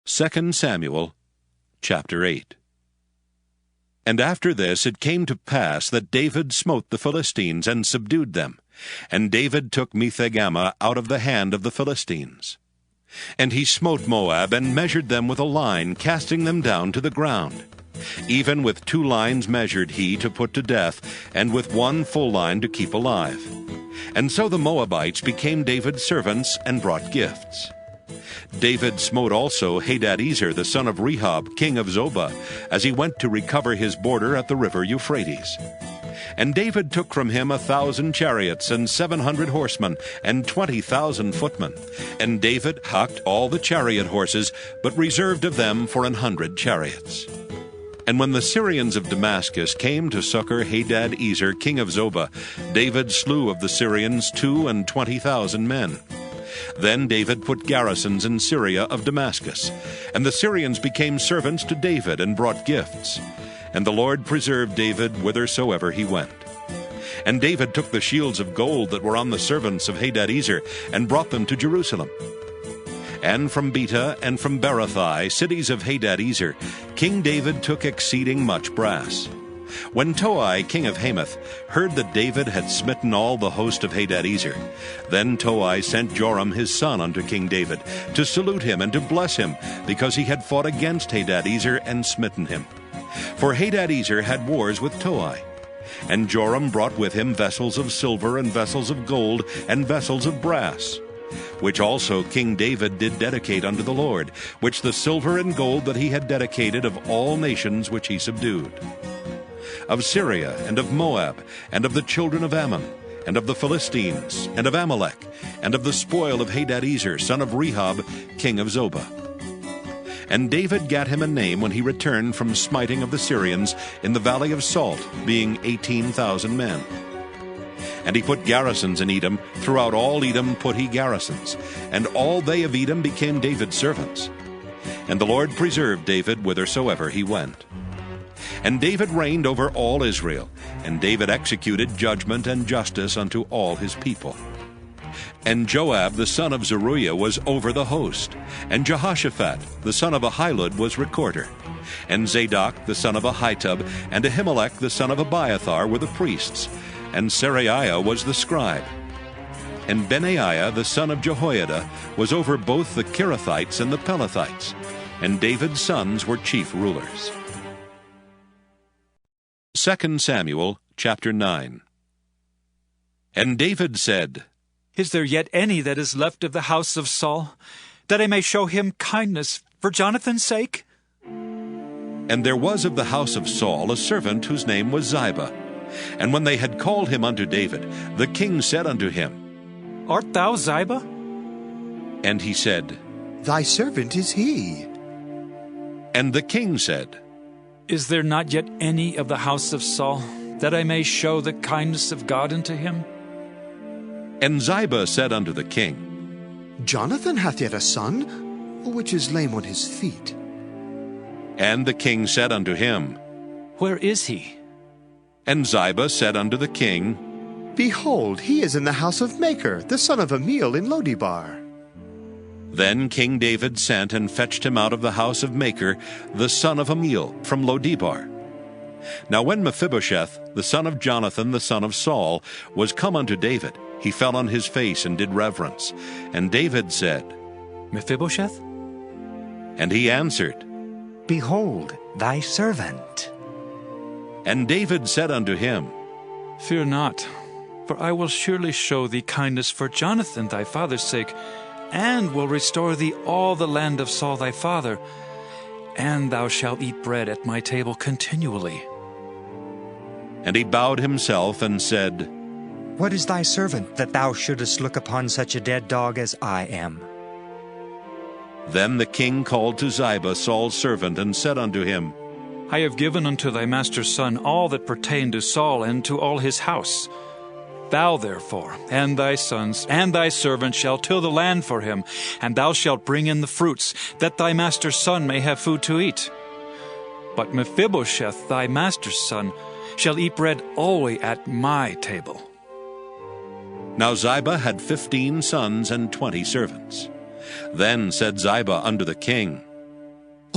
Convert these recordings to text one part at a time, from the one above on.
2 Samuel chapter 8. And after this it came to pass that David smote the Philistines and subdued them. And David took Mephibosheth out of the hand of the Philistines. And he smote Moab, and measured them with a line, casting them down to the ground. Even with 2 lines measured he to put to death, and with 1 full line to keep alive. And so the Moabites became David's servants, and brought gifts. David smote also Hadadezer the son of Rehob, king of Zobah, as he went to recover his border at the river Euphrates. And David took from him 1,000 chariots, and 700 horsemen, and 20,000 footmen. And David hocked all the chariot horses, but reserved of them for 100 chariots. And when the Syrians of Damascus came to succor Hadadezer king of Zobah, David slew of the Syrians 22,000 men. Then David put garrisons in Syria of Damascus, and the Syrians became servants to David, and brought gifts. And the Lord preserved David whithersoever he went. And David took the shields of gold that were on the servants of Hadadezer, and brought them to Jerusalem. And from Betah and from Berothai, cities of Hadadezer, King David took exceeding much brass. When Toi, king of Hamath, heard that David had smitten all the host of Hadadezer, then Toi sent Joram his son unto King David, to salute him and to bless him, because he had fought against Hadadezer and smitten him. For Hadadezer had wars with Toi. And Joram brought with him vessels of silver, and vessels of gold, and vessels of brass, which also King David did dedicate unto the Lord, which the silver and gold that he had dedicated of all nations which he subdued. Of Syria, and of Moab, and of the children of Ammon, and of the Philistines, and of Amalek, and of the spoil of Hadadezer, son of Rehob, king of Zobah. And David gat him a name when he returned from smiting of the Syrians in the valley of Salt, being 18,000 men. And he put garrisons in Edom, throughout all Edom put he garrisons, and all they of Edom became David's servants. And the Lord preserved David whithersoever he went. And David reigned over all Israel, and David executed judgment and justice unto all his people. And Joab the son of Zeruiah was over the host, and Jehoshaphat the son of Ahilud was recorder, and Zadok the son of Ahitub, and Ahimelech the son of Abiathar were the priests, and Seraiah was the scribe. And Benaiah the son of Jehoiada was over both the Kerethites and the Pelethites, and David's sons were chief rulers. 2 Samuel chapter 9. And David said, Is there yet any that is left of the house of Saul, that I may show him kindness for Jonathan's sake? And there was of the house of Saul a servant whose name was Ziba. And when they had called him unto David, the king said unto him, Art thou Ziba? And he said, Thy servant is he. And the king said, Is there not yet any of the house of Saul, that I may show the kindness of God unto him? And Ziba said unto the king, Jonathan hath yet a son, which is lame on his feet. And the king said unto him, Where is he? And Ziba said unto the king, Behold, he is in the house of Machir, the son of Amiel in Lodebar. Then King David sent and fetched him out of the house of Machir, the son of Amiel, from Lodebar. Now when Mephibosheth, the son of Jonathan, the son of Saul, was come unto David, he fell on his face and did reverence. And David said, Mephibosheth? And he answered, Behold, thy servant. And David said unto him, Fear not, for I will surely show thee kindness for Jonathan thy father's sake, and will restore thee all the land of Saul thy father, and thou shalt eat bread at my table continually. And he bowed himself and said, What is thy servant, that thou shouldest look upon such a dead dog as I am? Then the king called to Ziba Saul's servant, and said unto him, I have given unto thy master's son all that pertained to Saul and to all his house. Thou therefore, and thy sons, and thy servant shall till the land for him, and thou shalt bring in the fruits, that thy master's son may have food to eat. But Mephibosheth, thy master's son, shall eat bread always at my table. Now Ziba had 15 sons and 20 servants. Then said Ziba unto the king,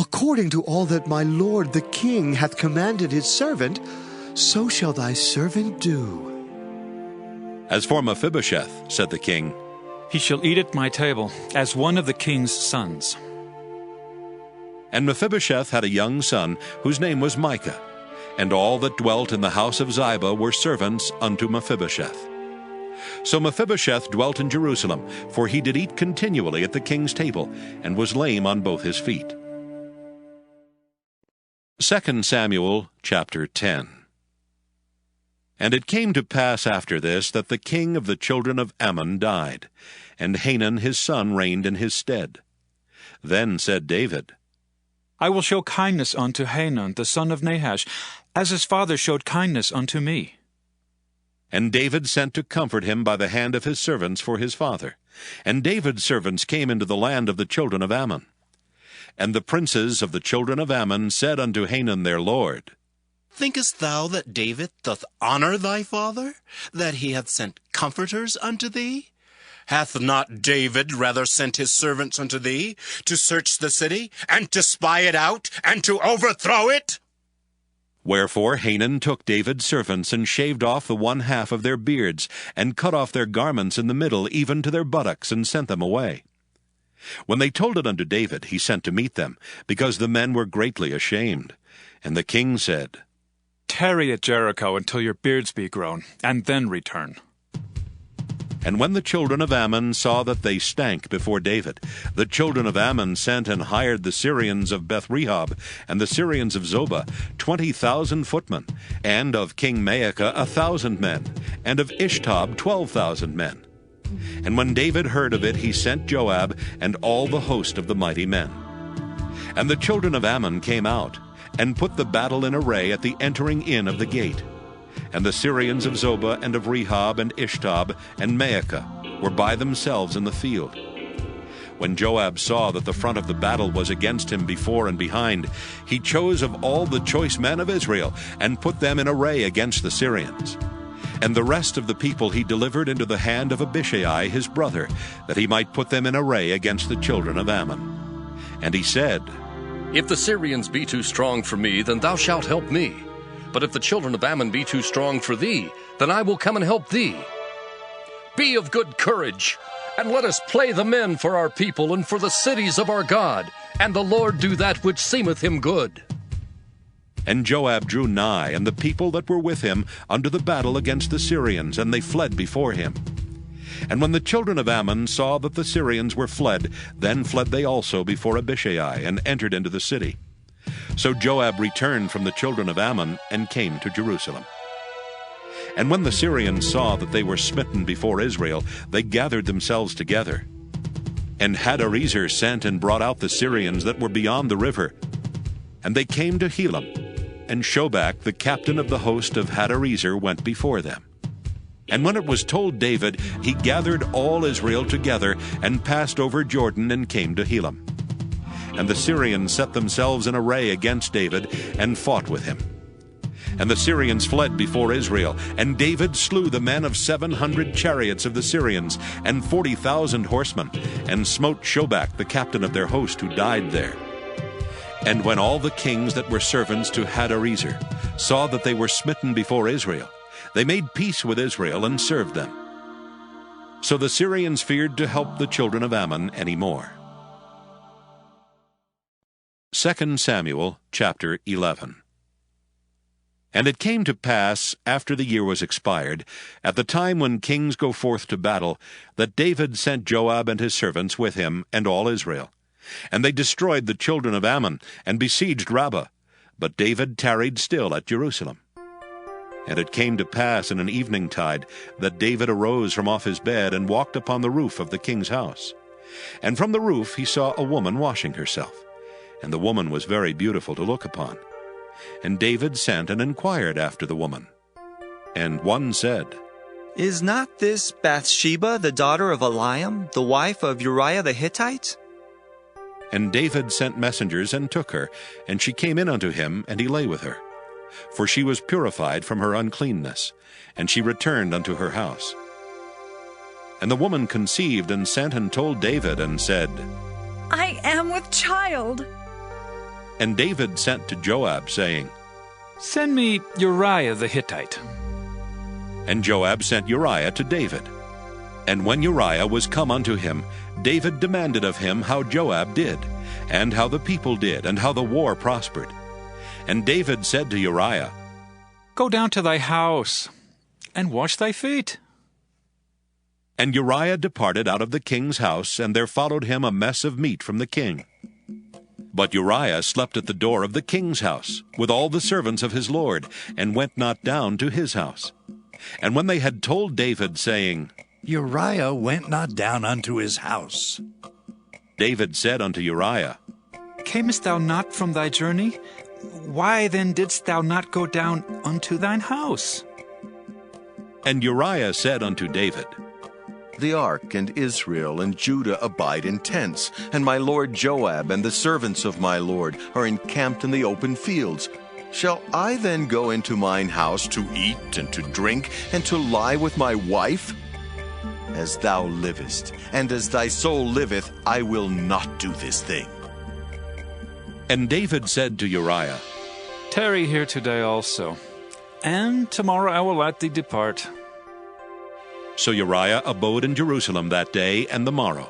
According to all that my lord the king hath commanded his servant, so shall thy servant do. As for Mephibosheth, said the king, He shall eat at my table, as one of the king's sons. And Mephibosheth had a young son, whose name was Micah, and all that dwelt in the house of Ziba were servants unto Mephibosheth. So Mephibosheth dwelt in Jerusalem, for he did eat continually at the king's table, and was lame on both his feet. 2 Samuel chapter 10. And it came to pass after this that the king of the children of Ammon died, and Hanun his son reigned in his stead. Then said David, I will show kindness unto Hanun the son of Nahash, as his father showed kindness unto me. And David sent to comfort him by the hand of his servants for his father. And David's servants came into the land of the children of Ammon. And the princes of the children of Ammon said unto Hanun their lord, Thinkest thou that David doth honor thy father, that he hath sent comforters unto thee? Hath not David rather sent his servants unto thee, to search the city, and to spy it out, and to overthrow it? Wherefore Hanun took David's servants, and shaved off the one half of their beards, and cut off their garments in the middle, even to their buttocks, and sent them away. When they told it unto David, he sent to meet them, because the men were greatly ashamed. And the king said, Tarry at Jericho until your beards be grown, and then return. And when the children of Ammon saw that they stank before David, the children of Ammon sent and hired the Syrians of Beth-rehob, and the Syrians of Zobah, 20,000 footmen, and of King Maacah 1,000 men, and of Ishtob 12,000 men. And when David heard of it, he sent Joab and all the host of the mighty men. And the children of Ammon came out, and put the battle in array at the entering in of the gate. And the Syrians of Zobah and of Rehob and Ishtob and Maacah were by themselves in the field. When Joab saw that the front of the battle was against him before and behind, he chose of all the choice men of Israel, and put them in array against the Syrians. And the rest of the people he delivered into the hand of Abishai his brother, that he might put them in array against the children of Ammon. And he said, If the Syrians be too strong for me, then thou shalt help me. But if the children of Ammon be too strong for thee, then I will come and help thee. Be of good courage, and let us play the men for our people and for the cities of our God, and the Lord do that which seemeth him good. And Joab drew nigh, and the people that were with him, unto the battle against the Syrians, and they fled before him. And when the children of Ammon saw that the Syrians were fled, then fled they also before Abishai, and entered into the city. So Joab returned from the children of Ammon, and came to Jerusalem. And when the Syrians saw that they were smitten before Israel, they gathered themselves together. And Hadarezer sent and brought out the Syrians that were beyond the river. And they came to Helam, and Shobach, the captain of the host of Hadarezer, went before them. And when it was told David, he gathered all Israel together, and passed over Jordan, and came to Helam. And the Syrians set themselves in array against David, and fought with him. And the Syrians fled before Israel, and David slew the men of 700 chariots of the Syrians, and 40,000 horsemen, and smote Shobach the captain of their host, who died there. And when all the kings that were servants to Hadarezer saw that they were smitten before Israel, they made peace with Israel, and served them. So the Syrians feared to help the children of Ammon any more. 2 Samuel chapter 11. And it came to pass, after the year was expired, at the time when kings go forth to battle, that David sent Joab and his servants with him, and all Israel. And they destroyed the children of Ammon, and besieged Rabbah. But David tarried still at Jerusalem. And it came to pass in an eveningtide, that David arose from off his bed, and walked upon the roof of the king's house. And from the roof he saw a woman washing herself. And the woman was very beautiful to look upon. And David sent and inquired after the woman. And one said, Is not this Bathsheba the daughter of Eliam, the wife of Uriah the Hittite? And David sent messengers, and took her, and she came in unto him, and he lay with her. For she was purified from her uncleanness, and she returned unto her house. And the woman conceived, and sent and told David, and said, I am with child. And David sent to Joab, saying, Send me Uriah the Hittite. And Joab sent Uriah to David. And when Uriah was come unto him, David demanded of him how Joab did, and how the people did, and how the war prospered. And David said to Uriah, Go down to thy house, and wash thy feet. And Uriah departed out of the king's house, and there followed him a mess of meat from the king. But Uriah slept at the door of the king's house, with all the servants of his lord, and went not down to his house. And when they had told David, saying, Uriah went not down unto his house, David said unto Uriah, Camest thou not from thy journey? Why then didst thou not go down unto thine house? And Uriah said unto David, The ark and Israel and Judah abide in tents, and my lord Joab and the servants of my lord are encamped in the open fields. Shall I then go into mine house to eat and to drink, and to lie with my wife? As thou livest, and as thy soul liveth, I will not do this thing. And David said to Uriah, Tarry here today also, and tomorrow I will let thee depart. So Uriah abode in Jerusalem that day and the morrow.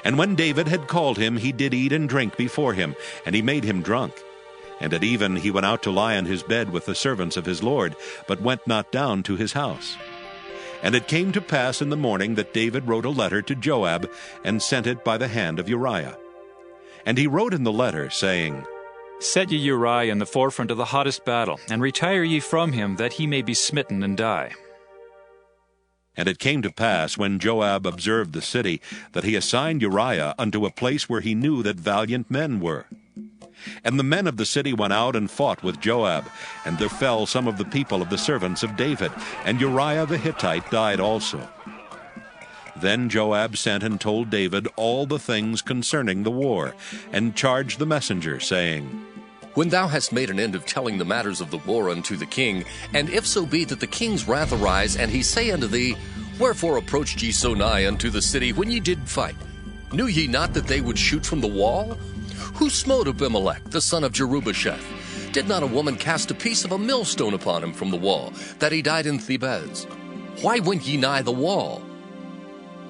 And when David had called him, he did eat and drink before him, and he made him drunk. And at even he went out to lie on his bed with the servants of his lord, but went not down to his house. And it came to pass in the morning that David wrote a letter to Joab, and sent it by the hand of Uriah. And he wrote in the letter, saying, Set ye Uriah in the forefront of the hottest battle, and retire ye from him, that he may be smitten and die. And it came to pass, when Joab observed the city, that he assigned Uriah unto a place where he knew that valiant men were. And the men of the city went out and fought with Joab, and there fell some of the people of the servants of David, and Uriah the Hittite died also. Then Joab sent and told David all the things concerning the war, and charged the messenger, saying, When thou hast made an end of telling the matters of the war unto the king, and if so be that the king's wrath arise, and he say unto thee, Wherefore approached ye so nigh unto the city when ye did fight? Knew ye not that they would shoot from the wall? Who smote Abimelech, the son of Jerubbesheth? Did not a woman cast a piece of a millstone upon him from the wall, that he died in Thebez? Why went ye nigh the wall?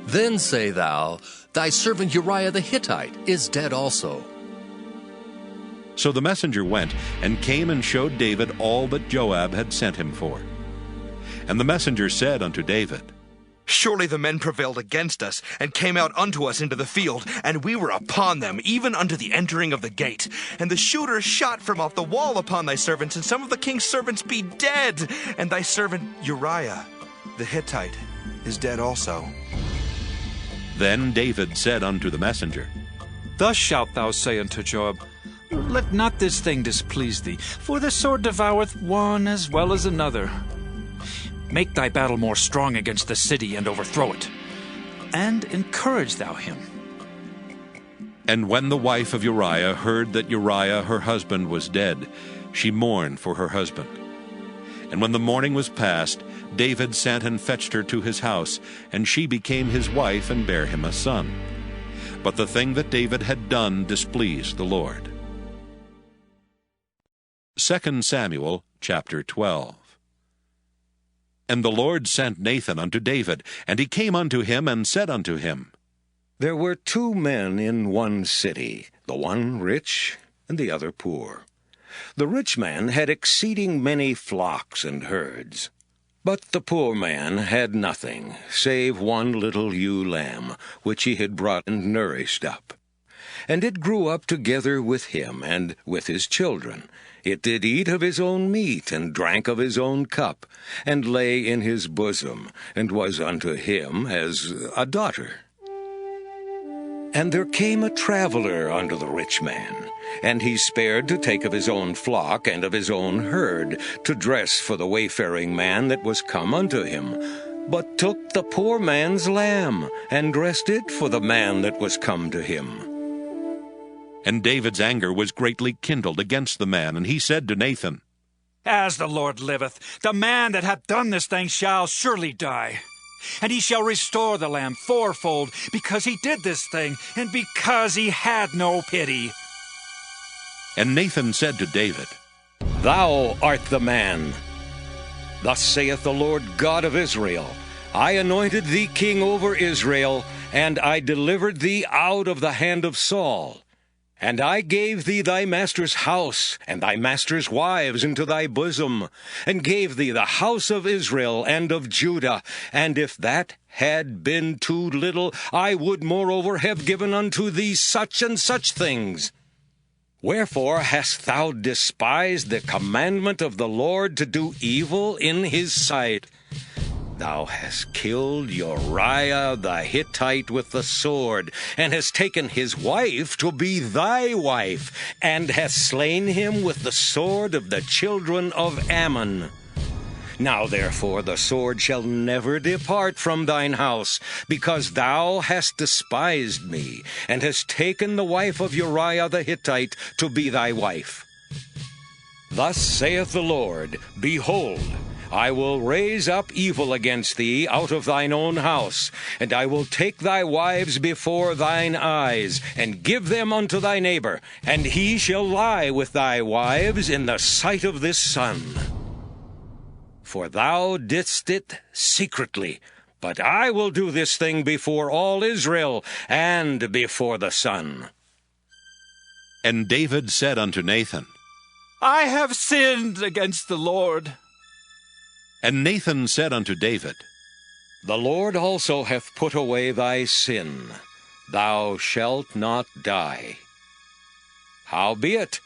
Then say thou, Thy servant Uriah the Hittite is dead also. So the messenger went, and came and showed David all that Joab had sent him for. And the messenger said unto David, Surely the men prevailed against us, and came out unto us into the field, and we were upon them, even unto the entering of the gate. And the shooters shot from off the wall upon thy servants, and some of the king's servants be dead. And thy servant Uriah the Hittite is dead also. Then David said unto the messenger, Thus shalt thou say unto Joab, Let not this thing displease thee, for the sword devoureth one as well as another. Make thy battle more strong against the city, and overthrow it, and encourage thou him. And when the wife of Uriah heard that Uriah her husband was dead, she mourned for her husband. And when the mourning was past, David sent and fetched her to his house, and she became his wife, and bare him a son. But the thing that David had done displeased the Lord. 2 Samuel chapter 12. And the Lord sent Nathan unto David, and he came unto him, and said unto him, There were 2 men in one city, the one rich, and the other poor. The rich man had exceeding many flocks and herds. But the poor man had nothing, save one little ewe lamb, which he had brought and nourished up. And it grew up together with him, and with his children. It did eat of his own meat, and drank of his own cup, and lay in his bosom, and was unto him as a daughter. And there came a traveler unto the rich man, and he spared to take of his own flock and of his own herd, to dress for the wayfaring man that was come unto him, but took the poor man's lamb, and dressed it for the man that was come to him. And David's anger was greatly kindled against the man, and he said to Nathan, As the Lord liveth, the man that hath done this thing shall surely die. And he shall restore the lamb fourfold, because he did this thing, and because he had no pity. And Nathan said to David, Thou art the man. Thus saith the Lord God of Israel, I anointed thee king over Israel, and I delivered thee out of the hand of Saul. And I gave thee thy master's house, and thy master's wives into thy bosom, and gave thee the house of Israel and of Judah. And if that had been too little, I would moreover have given unto thee such and such things. Wherefore hast thou despised the commandment of the Lord to do evil in his sight? Thou hast killed Uriah the Hittite with the sword, and hast taken his wife to be thy wife, and hast slain him with the sword of the children of Ammon. Now therefore the sword shall never depart from thine house, because thou hast despised me, and hast taken the wife of Uriah the Hittite to be thy wife. Thus saith the Lord, Behold, I will raise up evil against thee out of thine own house, and I will take thy wives before thine eyes, and give them unto thy neighbor, and he shall lie with thy wives in the sight of this sun. For thou didst it secretly, but I will do this thing before all Israel, and before the sun. And David said unto Nathan, I have sinned against the Lord. And Nathan said unto David, The Lord also hath put away thy sin. Thou shalt not die. Howbeit,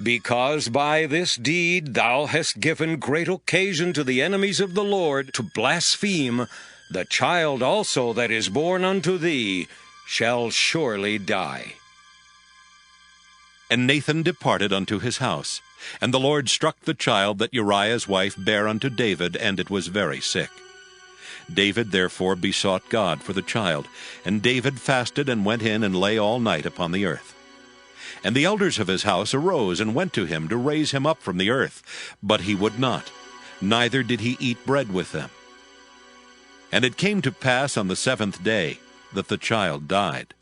because by this deed thou hast given great occasion to the enemies of the Lord to blaspheme, the child also that is born unto thee shall surely die. And Nathan departed unto his house. And the Lord struck the child that Uriah's wife bare unto David, and it was very sick. David therefore besought God for the child, and David fasted and went in and lay all night upon the earth. And the elders of his house arose and went to him to raise him up from the earth, but he would not, neither did he eat bread with them. And it came to pass on the 7th day that the child died.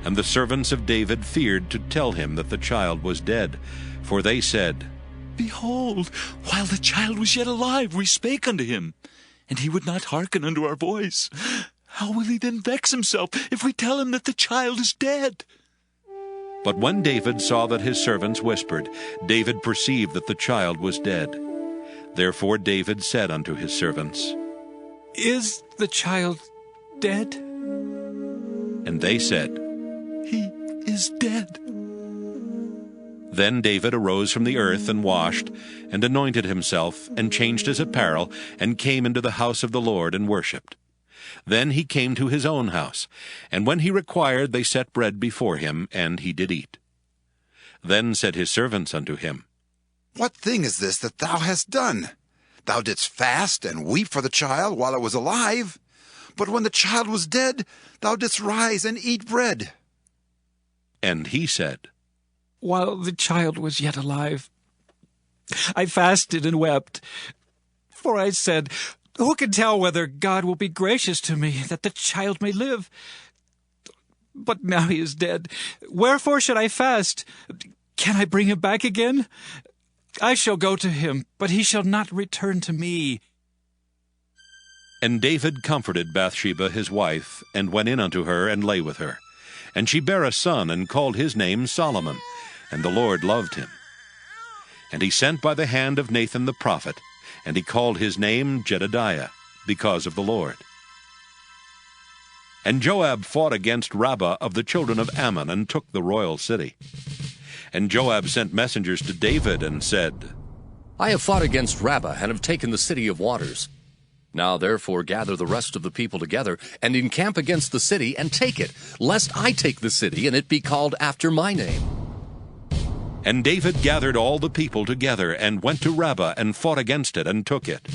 And the servants of David feared to tell him that the child was dead, for they said, Behold, while the child was yet alive, we spake unto him, and he would not hearken unto our voice. How will he then vex himself if we tell him that the child is dead? But when David saw that his servants whispered, David perceived that the child was dead. Therefore David said unto his servants, Is the child dead? And they said, He is dead. Then David arose from the earth and washed, and anointed himself, and changed his apparel, and came into the house of the Lord and worshipped. Then he came to his own house, and when he required, they set bread before him, and he did eat. Then said his servants unto him, What thing is this that thou hast done? Thou didst fast and weep for the child while it was alive, but when the child was dead, thou didst rise and eat bread. And he said, While the child was yet alive, I fasted and wept, for I said, Who can tell whether God will be gracious to me, that the child may live? But now he is dead. Wherefore should I fast? Can I bring him back again? I shall go to him, but he shall not return to me. And David comforted Bathsheba his wife, and went in unto her, and lay with her. And she bare a son, and called his name Solomon, and the Lord loved him. And he sent by the hand of Nathan the prophet, and he called his name Jedediah, because of the Lord. And Joab fought against Rabbah of the children of Ammon, and took the royal city. And Joab sent messengers to David, and said, I have fought against Rabbah, and have taken the city of waters. Now therefore gather the rest of the people together, and encamp against the city, and take it, lest I take the city, and it be called after my name. And David gathered all the people together, and went to Rabbah, and fought against it, and took it.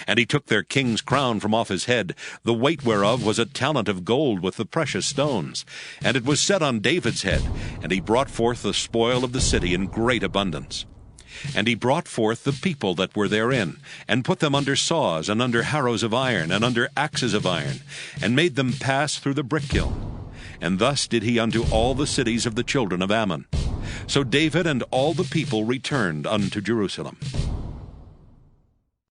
And he took their king's crown from off his head, the weight whereof was a talent of gold with the precious stones. And it was set on David's head, and he brought forth the spoil of the city in great abundance. And he brought forth the people that were therein, and put them under saws, and under harrows of iron, and under axes of iron, and made them pass through the brick kiln. And thus did he unto all the cities of the children of Ammon. So David and all the people returned unto Jerusalem.